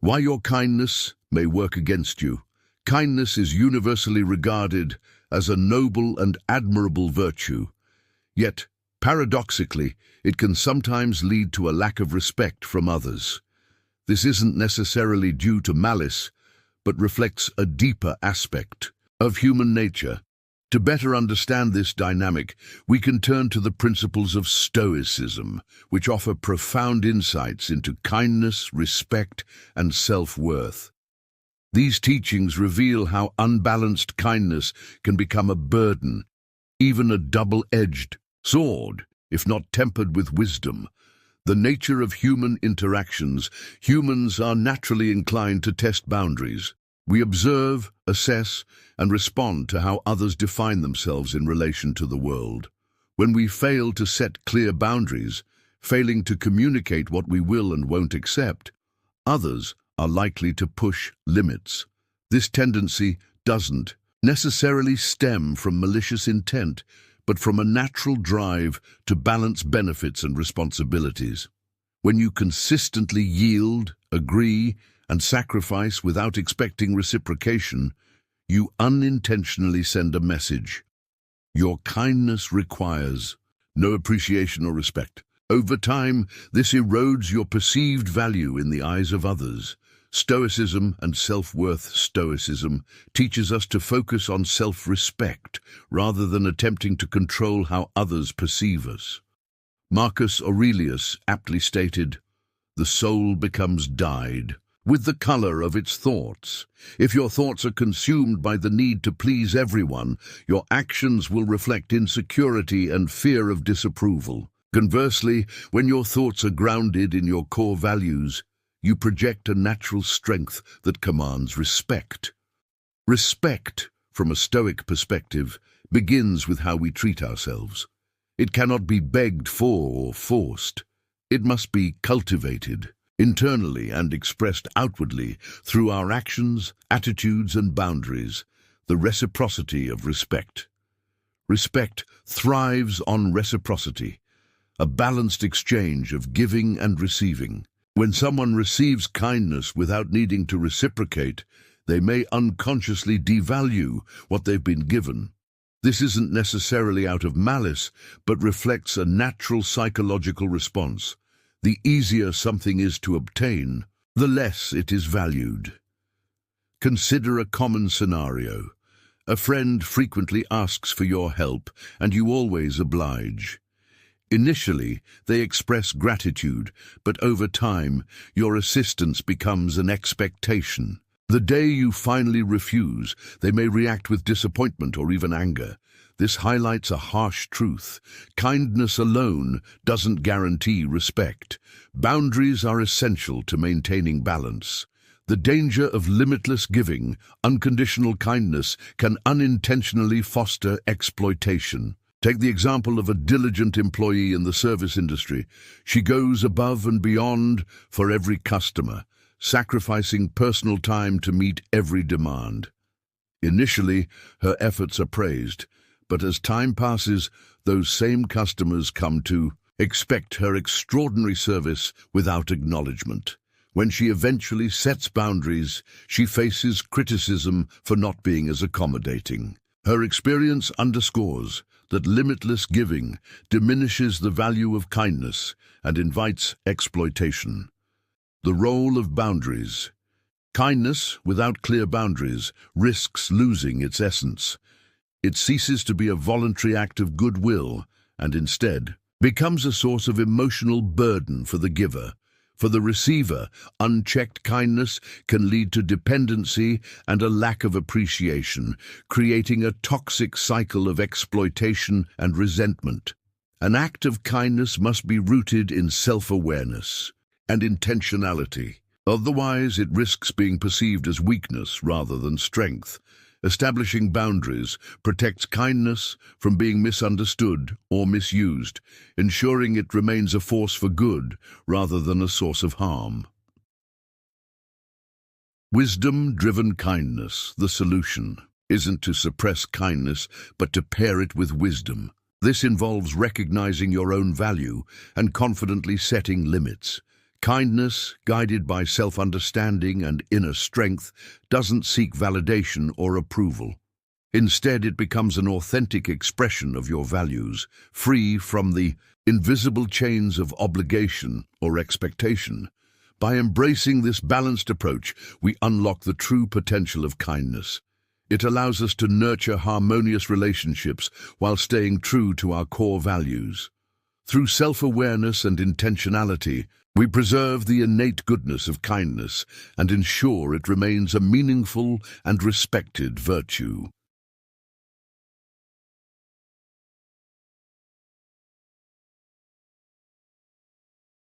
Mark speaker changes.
Speaker 1: Why your kindness may work against you. Kindness is universally regarded as a noble and admirable virtue. Yet, paradoxically, it can sometimes lead to a lack of respect from others. This isn't necessarily due to malice, but reflects a deeper aspect of human nature. To better understand this dynamic, we can turn to the principles of Stoicism, which offer profound insights into kindness, respect, and self-worth. These teachings reveal how unbalanced kindness can become a burden, even a double-edged sword, if not tempered with wisdom. The nature of human interactions. Humans are naturally inclined to test boundaries. We observe, assess, and respond to how others define themselves in relation to the world. When we fail to set clear boundaries, failing to communicate what we will and won't accept, others are likely to push limits. This tendency doesn't necessarily stem from malicious intent, but from a natural drive to balance benefits and responsibilities. When you consistently yield, agree, and sacrifice without expecting reciprocation, you unintentionally send a message. Your kindness requires no appreciation or respect. Over time, this erodes your perceived value in the eyes of others. Stoicism and self-worth. Stoicism teaches us to focus on self-respect rather than attempting to control how others perceive us. Marcus Aurelius aptly stated, "The soul becomes dyed with the color of its thoughts. If your thoughts are consumed by the need to please everyone, your actions will reflect insecurity and fear of disapproval. Conversely, when your thoughts are grounded in your core values, you project a natural strength that commands respect." Respect, from a Stoic perspective, begins with how we treat ourselves. It cannot be begged for or forced. It must be cultivated internally and expressed outwardly through our actions, attitudes, and boundaries. The reciprocity of respect. Respect thrives on reciprocity, a balanced exchange of giving and receiving. When someone receives kindness without needing to reciprocate, they may unconsciously devalue what they've been given. This isn't necessarily out of malice, but reflects a natural psychological response. The easier something is to obtain, the less it is valued. Consider a common scenario. A friend frequently asks for your help, and you always oblige. Initially, they express gratitude, but over time, your assistance becomes an expectation. The day you finally refuse, they may react with disappointment or even anger. This highlights a harsh truth. Kindness alone doesn't guarantee respect. Boundaries are essential to maintaining balance. The danger of limitless giving, unconditional kindness, can unintentionally foster exploitation. Take the example of a diligent employee in the service industry. She goes above and beyond for every customer, sacrificing personal time to meet every demand. Initially, her efforts are praised, but as time passes, those same customers come to expect her extraordinary service without acknowledgement. When she eventually sets boundaries, she faces criticism for not being as accommodating. Her experience underscores that limitless giving diminishes the value of kindness and invites exploitation. The role of boundaries. Kindness without clear boundaries risks losing its essence. It ceases to be a voluntary act of goodwill and instead becomes a source of emotional burden for the giver. For the receiver, unchecked kindness can lead to dependency and a lack of appreciation, creating a toxic cycle of exploitation and resentment. An act of kindness must be rooted in self-awareness and intentionality. Otherwise, it risks being perceived as weakness rather than strength. Establishing boundaries protects kindness from being misunderstood or misused, ensuring it remains a force for good rather than a source of harm. Wisdom-driven kindness. The solution isn't to suppress kindness, but to pair it with wisdom. This involves recognizing your own value and confidently setting limits. Kindness, guided by self-understanding and inner strength, doesn't seek validation or approval. Instead, it becomes an authentic expression of your values, free from the invisible chains of obligation or expectation. By embracing this balanced approach, we unlock the true potential of kindness. It allows us to nurture harmonious relationships while staying true to our core values. Through self-awareness and intentionality, we preserve the innate goodness of kindness and ensure it remains a meaningful and respected virtue.